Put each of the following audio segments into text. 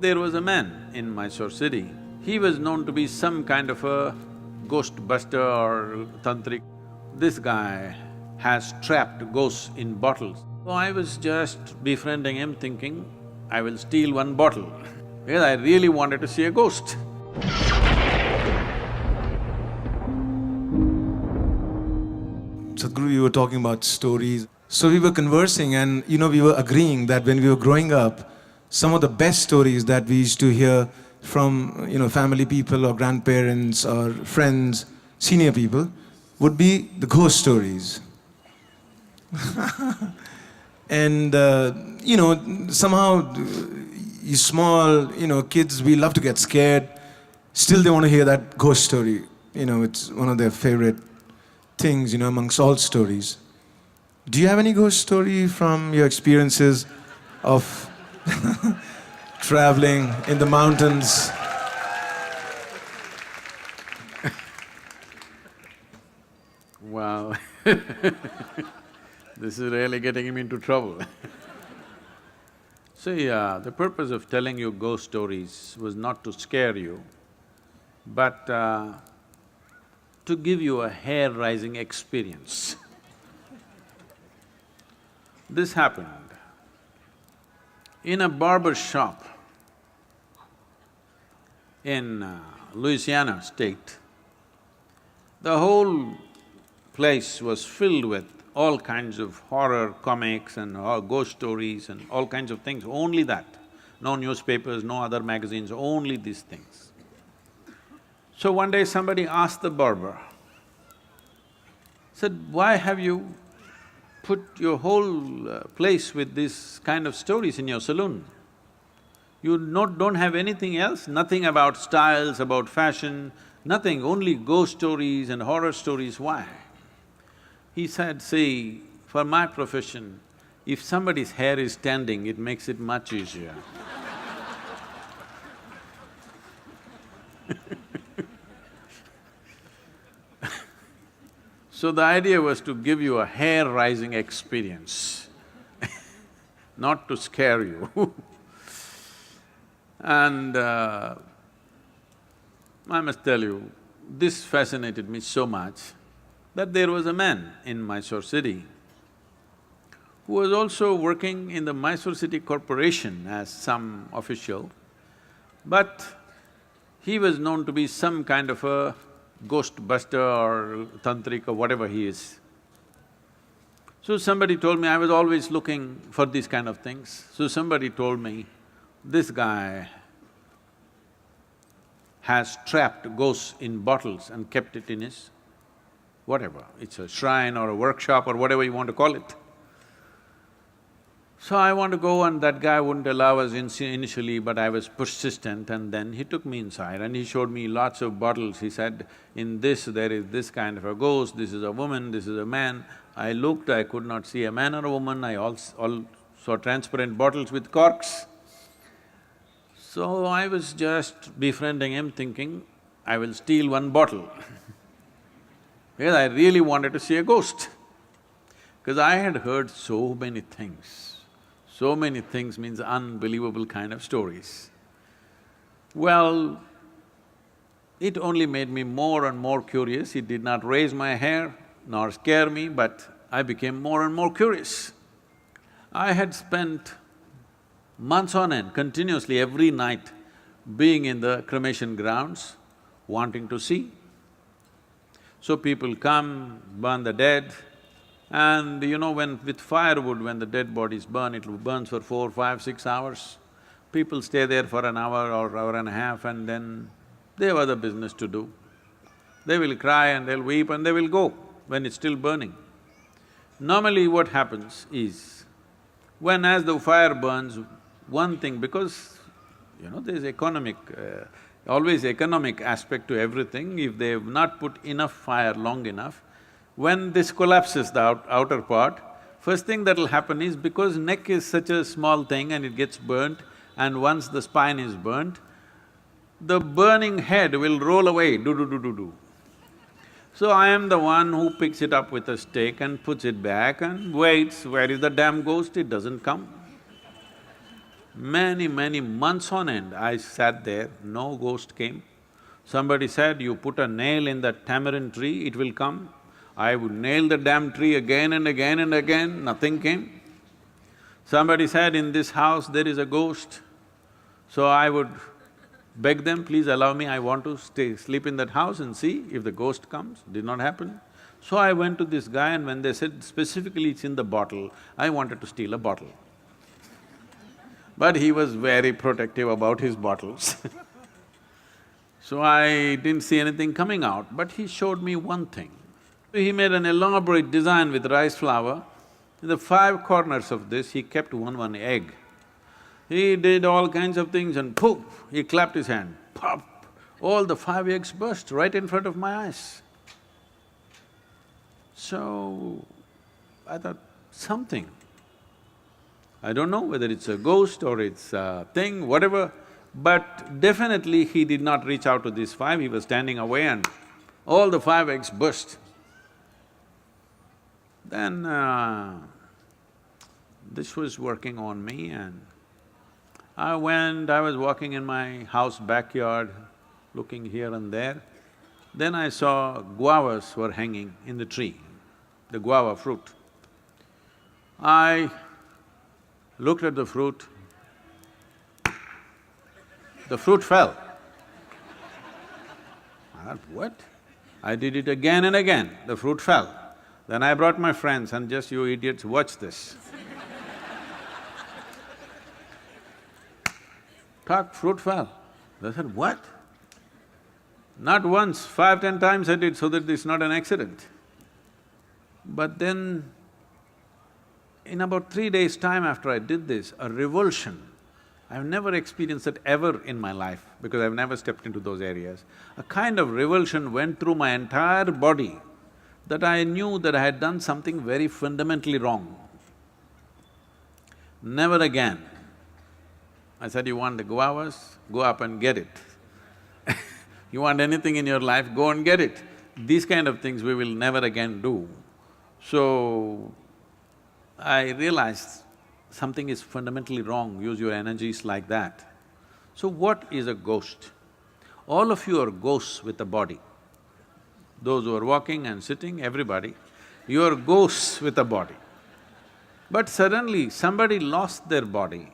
There was a man in Mysore city. He was known to be some kind of a ghost buster or tantric. This guy has trapped ghosts in bottles. So I was just befriending him thinking, I will steal one bottle because I really wanted to see a ghost. Sadhguru, you were talking about stories. So we were conversing and we were agreeing that when we were growing up, some of the best stories that we used to hear from family people or grandparents or friends, senior people, would be the ghost stories. And somehow you small, kids, we love to get scared. Still they want to hear that ghost story. It's one of their favorite things, amongst all stories. Do you have any ghost story from your experiences of traveling in the mountains? Wow this is really getting him into trouble See, the purpose of telling you ghost stories was not to scare you, but to give you a hair-raising experience. This happened in a barber shop in Louisiana state. The whole place was filled with all kinds of horror comics and ghost stories and all kinds of things, only that. No newspapers, no other magazines, only these things. So one day somebody asked the barber, said, why have you put your whole place with this kind of stories in your saloon? You don't have anything else, nothing about styles, about fashion, nothing, only ghost stories and horror stories, why? He said, see, for my profession, if somebody's hair is standing, it makes it much easier. So the idea was to give you a hair-raising experience not to scare you And I must tell you, this fascinated me so much that there was a man in Mysore city who was also working in the Mysore City Corporation as some official, but he was known to be some kind of a ghost buster or tantric or whatever he is. So somebody told me, I was always looking for these kind of things, so somebody told me, this guy has trapped ghosts in bottles and kept it in his whatever, it's a shrine or a workshop or whatever you want to call it. So I want to go and that guy wouldn't allow us initially, but I was persistent and then he took me inside and he showed me lots of bottles. He said, in this there is this kind of a ghost, this is a woman, this is a man. I looked, I could not see a man or a woman, I all saw transparent bottles with corks. So I was just befriending him thinking, I will steal one bottle because I really wanted to see a ghost. Because I had heard so many things. So many things means unbelievable kind of stories. Well, it only made me more and more curious. It did not raise my hair nor scare me, but I became more and more curious. I had spent months on end, continuously every night, being in the cremation grounds, wanting to see. So people come, burn the dead, and when with firewood, when the dead bodies burn, it burns for 4, 5, 6 hours. People stay there for an hour or hour and a half and then they have other business to do. They will cry and they'll weep and they will go when it's still burning. Normally what happens is, when as the fire burns, one thing, because there's always economic aspect to everything, if they've not put enough fire long enough, when this collapses, the outer part, first thing that'll happen is, because neck is such a small thing and it gets burnt, and once the spine is burnt, the burning head will roll away, do. So I am the one who picks it up with a stick and puts it back and waits, where is the damn ghost? It doesn't come. Many months on end, I sat there, no ghost came. Somebody said, you put a nail in that tamarind tree, it will come. I would nail the damn tree again and again and again, nothing came. Somebody said, in this house there is a ghost. So I would beg them, please allow me, I want to sleep in that house and see if the ghost comes. Did not happen. So I went to this guy, and when they said specifically it's in the bottle, I wanted to steal a bottle. But he was very protective about his bottles So I didn't see anything coming out, but he showed me one thing. He made an elaborate design with rice flour. In the five corners of this, he kept one egg. He did all kinds of things and poof, he clapped his hand, pop! All the five eggs burst right in front of my eyes. So, I thought, something. I don't know whether it's a ghost or it's a thing, whatever, but definitely he did not reach out to these five, he was standing away and all the five eggs burst. Then this was working on me, and I was walking in my house backyard, looking here and there. Then I saw guavas were hanging in the tree, the guava fruit. I looked at the fruit fell. I thought, what? I did it again and again, the fruit fell. Then I brought my friends and just, you idiots, watch this. Talk, fruit fell. They said, what? Not once, 5, 10 times I did so that it's not an accident. But then, in about 3 days' time after I did this, a revulsion, I've never experienced it ever in my life because I've never stepped into those areas. A kind of revulsion went through my entire body that I knew that I had done something very fundamentally wrong. Never again. I said, you want the guavas? Go up and get it. You want anything in your life, go and get it. These kind of things we will never again do. So, I realized something is fundamentally wrong, use your energies like that. So what is a ghost? All of you are ghosts with a body. Those who are walking and sitting, everybody, you are ghosts with a body. But suddenly somebody lost their body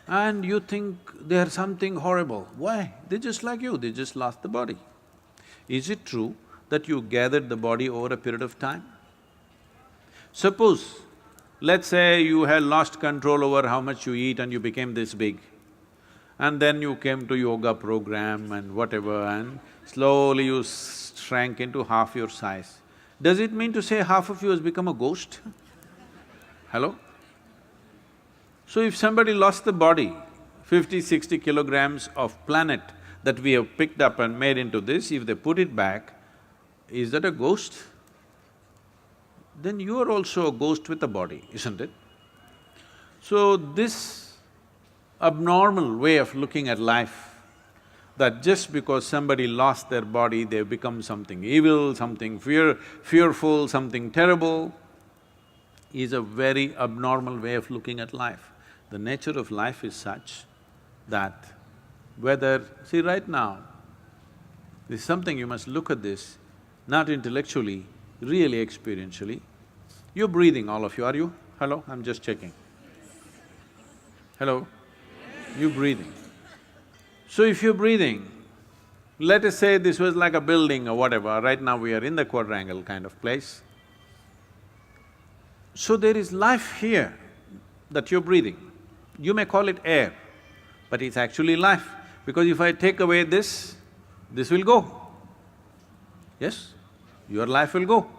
and you think they are something horrible. Why? They're just like you, they just lost the body. Is it true that you gathered the body over a period of time? Suppose, let's say you had lost control over how much you eat and you became this big, and then you came to yoga program and whatever, and slowly you shrank into half your size. Does it mean to say half of you has become a ghost? Hello? So if somebody lost the body, 50, 60 kilograms of planet that we have picked up and made into this, if they put it back, is that a ghost? Then you are also a ghost with a body, isn't it? So this abnormal way of looking at life, that just because somebody lost their body, they've become something evil, something fearful, something terrible, is a very abnormal way of looking at life. The nature of life is such that whether… See, right now, this is something you must look at this, not intellectually, really experientially. You're breathing, all of you, are you? Hello? I'm just checking. Hello? You're breathing. So if you're breathing, let us say this was like a building or whatever, right now we are in the quadrangle kind of place. So there is life here that you're breathing. You may call it air, but it's actually life, because if I take away this will go. Yes? Your life will go.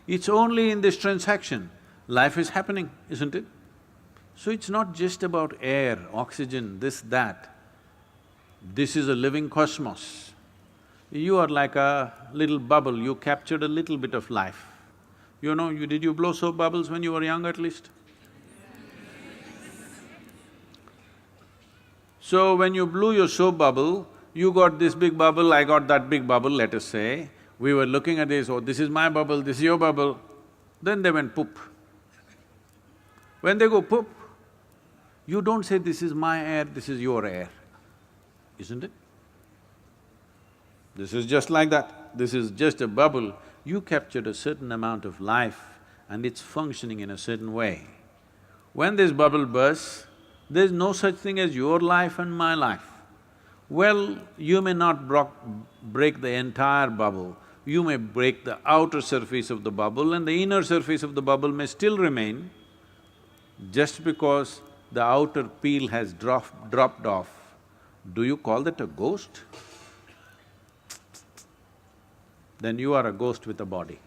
It's only in this transaction, life is happening, isn't it? So it's not just about air, oxygen, this, that. This is a living cosmos. You are like a little bubble, you captured a little bit of life. You know, did you blow soap bubbles when you were young at least? So when you blew your soap bubble, you got this big bubble, I got that big bubble, let us say. We were looking at this, oh, this is my bubble, this is your bubble. Then they went poop. When they go poop, You don't say, this is my air, this is your air, isn't it? This is just like that. This is just a bubble. You captured a certain amount of life and it's functioning in a certain way. When this bubble bursts, there's no such thing as your life and my life. Well, you may not break the entire bubble, you may break the outer surface of the bubble and the inner surface of the bubble may still remain. Just because the outer peel has dropped off, do you call that a ghost? Then you are a ghost with a body.